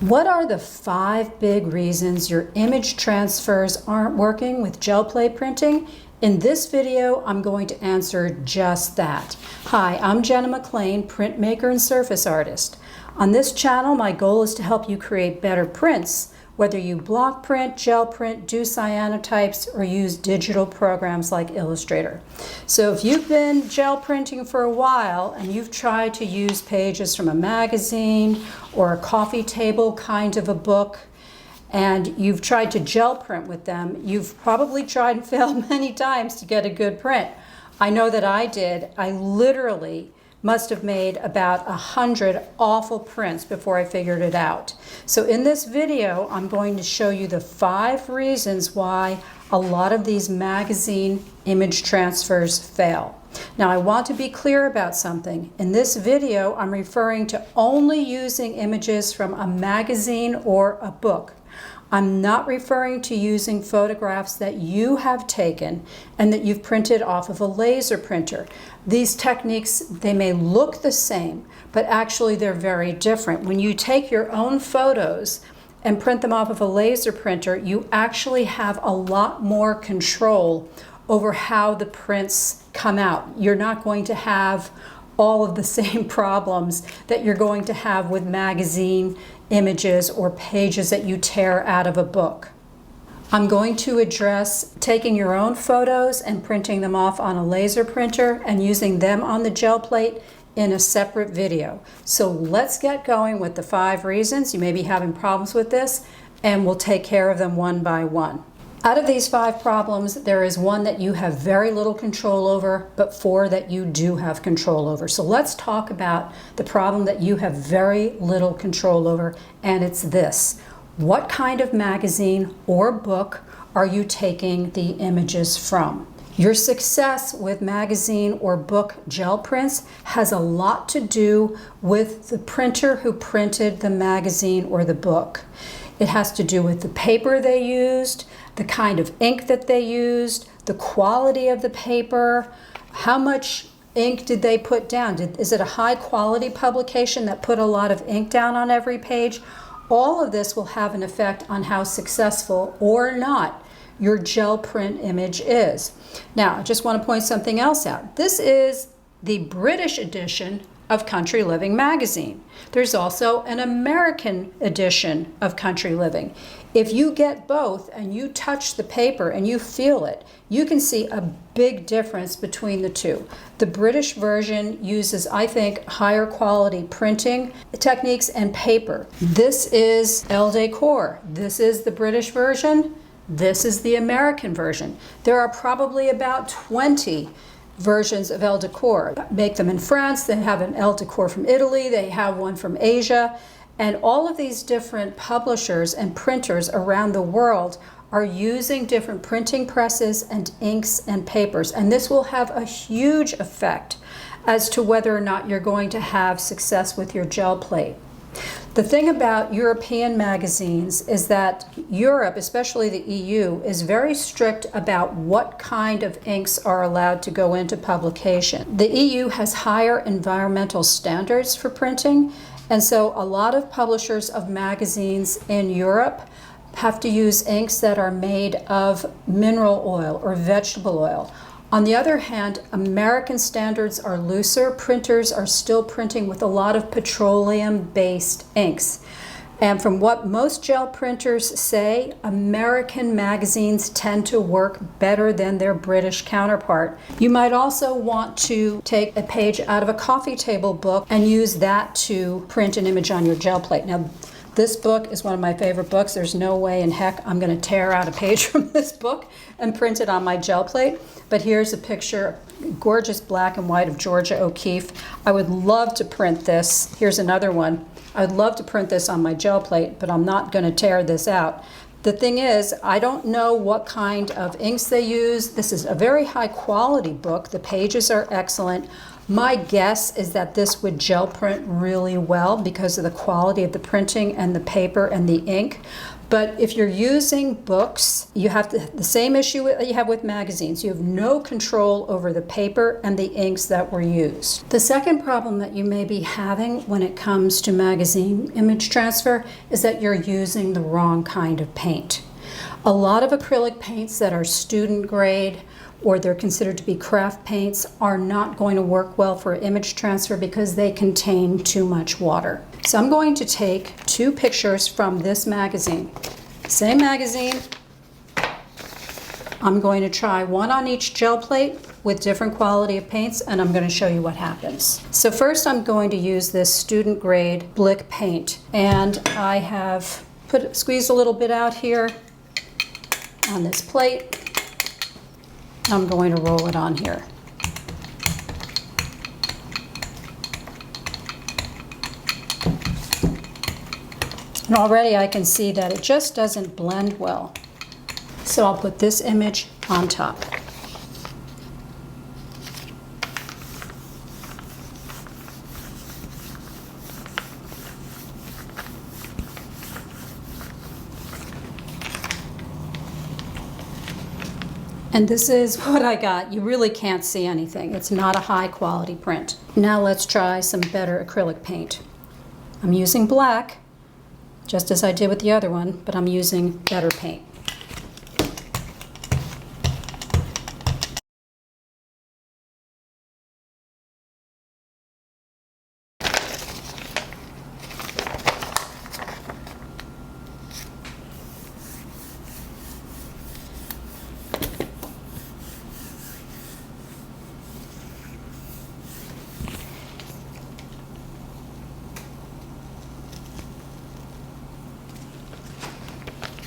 What are the 5 big reasons your image transfers aren't working with gel plate printing? In this video, I'm going to answer just that. Hi, I'm Jenna McLean, printmaker and surface artist. On this channel, my goal is to help you create better prints, whether you block print, gel print, do cyanotypes, or use digital programs like Illustrator. So if you've been gel printing for a while and you've tried to use pages from a magazine or a coffee table kind of a book, and you've tried to gel print with them, you've probably tried and failed many times to get a good print. I know that I did. I literally must have made about 100 awful prints before I figured it out. So in this video, I'm going to show you the 5 reasons why a lot of these magazine image transfers fail. Now, I want to be clear about something. In this video, I'm referring to only using images from a magazine or a book. I'm not referring to using photographs that you have taken and that you've printed off of a laser printer. These techniques, they may look the same, but actually they're very different. When you take your own photos and print them off of a laser printer, you actually have a lot more control over how the prints come out. You're not going to have all of the same problems that you're going to have with magazine images or pages that you tear out of a book. I'm going to address taking your own photos and printing them off on a laser printer and using them on the gel plate in a separate video. So let's get going with the 5 reasons. You may be having problems with this, and we'll take care of them one by one. Out of these 5 problems, there is one that you have very little control over, but 4 that you do have control over. So let's talk about the problem that you have very little control over, and it's this. What kind of magazine or book are you taking the images from? Your success with magazine or book gel prints has a lot to do with the printer who printed the magazine or the book. It has to do with the paper they used, the kind of ink that they used, the quality of the paper, how much ink did they put down? Is it a high quality publication that put a lot of ink down on every page? All of this will have an effect on how successful or not your gel print image is. Now, I just want to point something else out. This is the British edition of Country Living magazine. There's also an American edition of Country Living. If you get both and you touch the paper and you feel it, you can see a big difference between the two. The British version uses, I think, higher quality printing techniques and paper. This is Elle Decor. This is the British version. This is the American version. There are probably about 20 versions of Elle Decor. Make them in France, they have an Elle Decor from Italy, they have one from Asia, and all of these different publishers and printers around the world are using different printing presses and inks and papers, and this will have a huge effect as to whether or not you're going to have success with your gel plate. The thing about European magazines is that Europe, especially the EU, is very strict about what kind of inks are allowed to go into publication. The EU has higher environmental standards for printing, and so a lot of publishers of magazines in Europe have to use inks that are made of mineral oil or vegetable oil. On the other hand, American standards are looser. Printers are still printing with a lot of petroleum-based inks. And from what most gel printers say, American magazines tend to work better than their British counterpart. You might also want to take a page out of a coffee table book and use that to print an image on your gel plate. Now, this book is one of my favorite books. There's no way in heck I'm going to tear out a page from this book and print it on my gel plate. But here's a picture, gorgeous black and white of Georgia O'Keeffe. I would love to print this. Here's another one. I'd love to print this on my gel plate, but I'm not going to tear this out. The thing is, I don't know what kind of inks they use. This is a very high quality book. The pages are excellent. My guess is that this would gel print really well because of the quality of the printing and the paper and the ink. But if you're using books, you have the same issue that you have with magazines. You have no control over the paper and the inks that were used. The second problem that you may be having when it comes to magazine image transfer is that you're using the wrong kind of paint. A lot of acrylic paints that are student grade or they're considered to be craft paints are not going to work well for image transfer because they contain too much water. So I'm going to take 2 pictures from this magazine. Same magazine. I'm going to try one on each gel plate with different quality of paints, and I'm going to show you what happens. So first I'm going to use this student grade Blick paint, and I have squeezed a little bit out here on this plate. I'm going to roll it on here. And already I can see that it just doesn't blend well. So I'll put this image on top. And this is what I got. You really can't see anything. It's not a high quality print. Now let's try some better acrylic paint. I'm using black, just as I did with the other one, but I'm using better paint.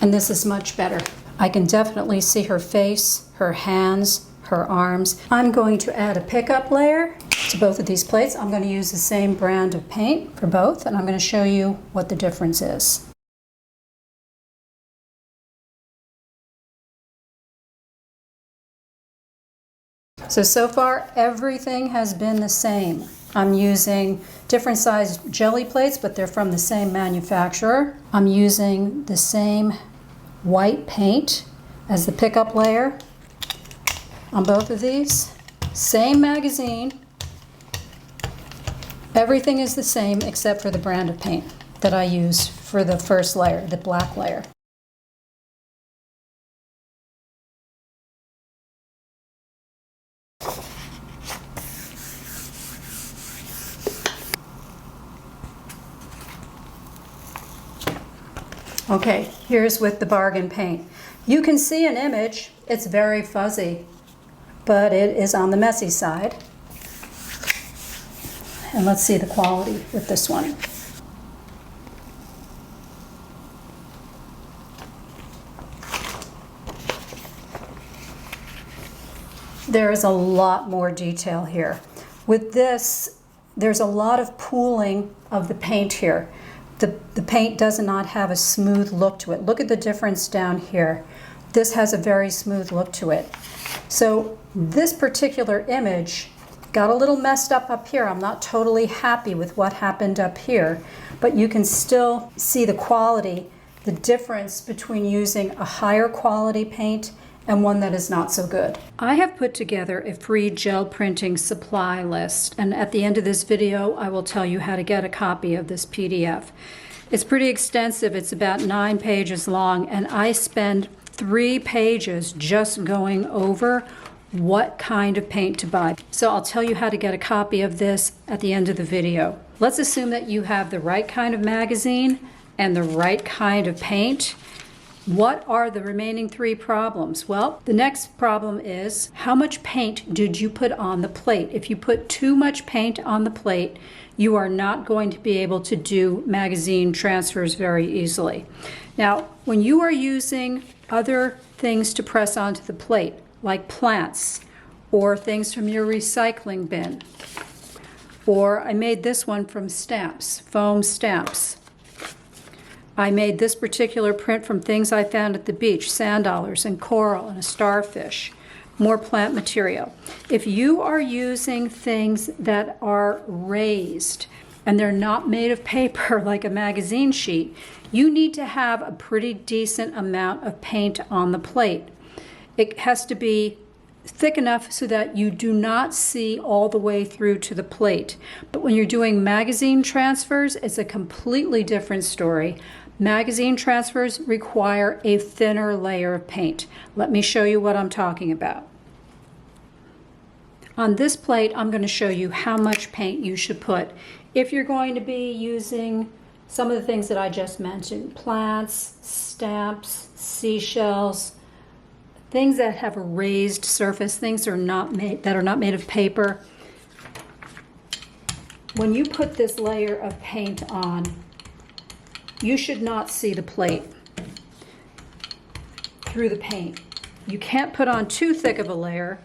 And this is much better. I can definitely see her face, her hands, her arms. I'm going to add a pickup layer to both of these plates. I'm going to use the same brand of paint for both, and I'm going to show you what the difference is. So far everything has been the same. I'm using different sized jelly plates, but they're from the same manufacturer. I'm using the same white paint as the pickup layer on both of these. Same magazine. Everything is the same except for the brand of paint that I use for the first layer, the black layer. Okay, here's with the bargain paint. You can see an image, it's very fuzzy, but it is on the messy side. And let's see the quality with this one. There is a lot more detail here. With this, there's a lot of pooling of the paint here. The paint does not have a smooth look to it. Look at the difference down here. This has a very smooth look to it. So this particular image got a little messed up here. I'm not totally happy with what happened up here, but you can still see the quality, the difference between using a higher quality paint and one that is not so good. I have put together a free gel printing supply list, and at the end of this video I will tell you how to get a copy of this PDF. It's pretty extensive. It's about 9 pages long, and I spend 3 pages just going over what kind of paint to buy. So I'll tell you how to get a copy of this at the end of the video. Let's assume that you have the right kind of magazine and the right kind of paint. What are the remaining 3 problems? Well, the next problem is how much paint did you put on the plate? If you put too much paint on the plate, you are not going to be able to do magazine transfers very easily. Now, when you are using other things to press onto the plate, like plants or things from your recycling bin, or I made this one from stamps, foam stamps. I made this particular print from things I found at the beach, sand dollars and coral and a starfish, more plant material. If you are using things that are raised, and they're not made of paper like a magazine sheet, you need to have a pretty decent amount of paint on the plate. It has to be thick enough so that you do not see all the way through to the plate. But when you're doing magazine transfers, it's a completely different story. Magazine transfers require a thinner layer of paint. Let me show you what I'm talking about. On this plate, I'm going to show you how much paint you should put. If you're going to be using some of the things that I just mentioned, plants, stamps, seashells, things that have a raised surface, things that are not made of paper. When you put this layer of paint on, you should not see the plate through the paint. You can't put on too thick of a layer,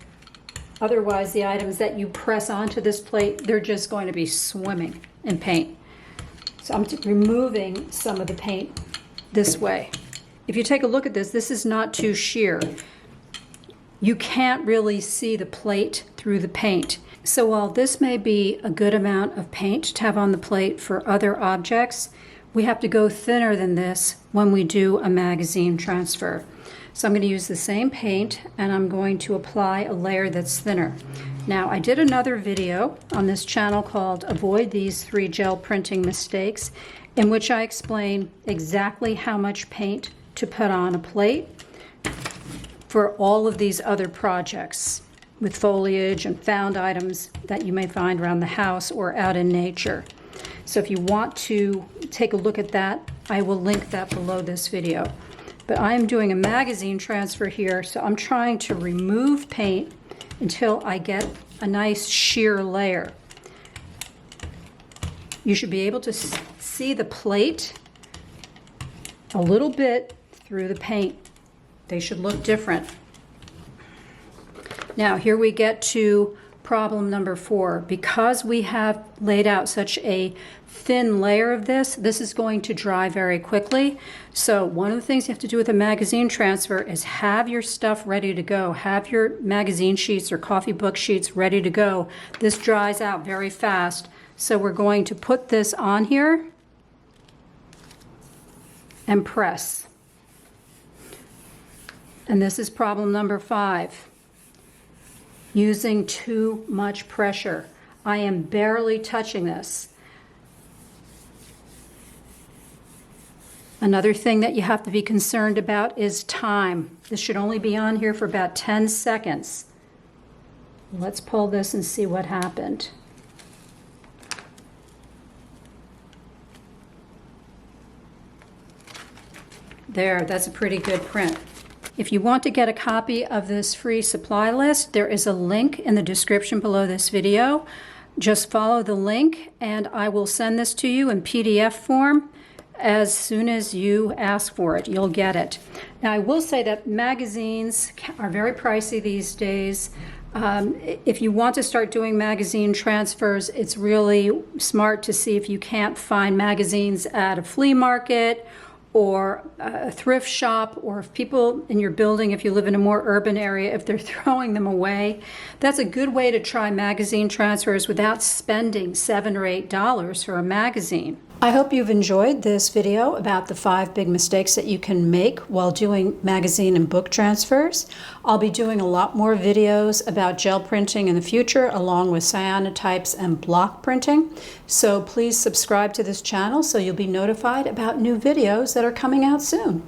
otherwise the items that you press onto this plate, they're just going to be swimming in paint. So I'm removing some of the paint this way. If you take a look at this, this is not too sheer. You can't really see the plate through the paint. So while this may be a good amount of paint to have on the plate for other objects, we have to go thinner than this when we do a magazine transfer. So I'm going to use the same paint and I'm going to apply a layer that's thinner. Now, I did another video on this channel called Avoid These 3 Gel Printing Mistakes, in which I explain exactly how much paint to put on a plate for all of these other projects with foliage and found items that you may find around the house or out in nature. So if you want to take a look at that, I will link that below this video. But I'm doing a magazine transfer here, so I'm trying to remove paint until I get a nice sheer layer. You should be able to see the plate a little bit through the paint. They should look different. Now here we get to problem number 4. Because we have laid out such a thin layer of this, this is going to dry very quickly. So one of the things you have to do with a magazine transfer is have your stuff ready to go. Have your magazine sheets or coffee book sheets ready to go. This dries out very fast. So we're going to put this on here and press. And this is problem number 5. Using too much pressure. I am barely touching this. Another thing that you have to be concerned about is time. This should only be on here for about 10 seconds. Let's pull this and see what happened. There, that's a pretty good print. If you want to get a copy of this free supply list, there is a link in the description below this video. Just follow the link and I will send this to you in PDF form. As soon as you ask for it, you'll get it. Now, I will say that magazines are very pricey these days. If you want to start doing magazine transfers, it's really smart to see if you can't find magazines at a flea market or a thrift shop, or if people in your building, if you live in a more urban area, if they're throwing them away. That's a good way to try magazine transfers without spending $7 or $8 for a magazine. I hope you've enjoyed this video about the 5 big mistakes that you can make while doing magazine and book transfers. I'll be doing a lot more videos about gel printing in the future, along with cyanotypes and block printing. So please subscribe to this channel so you'll be notified about new videos that are coming out soon.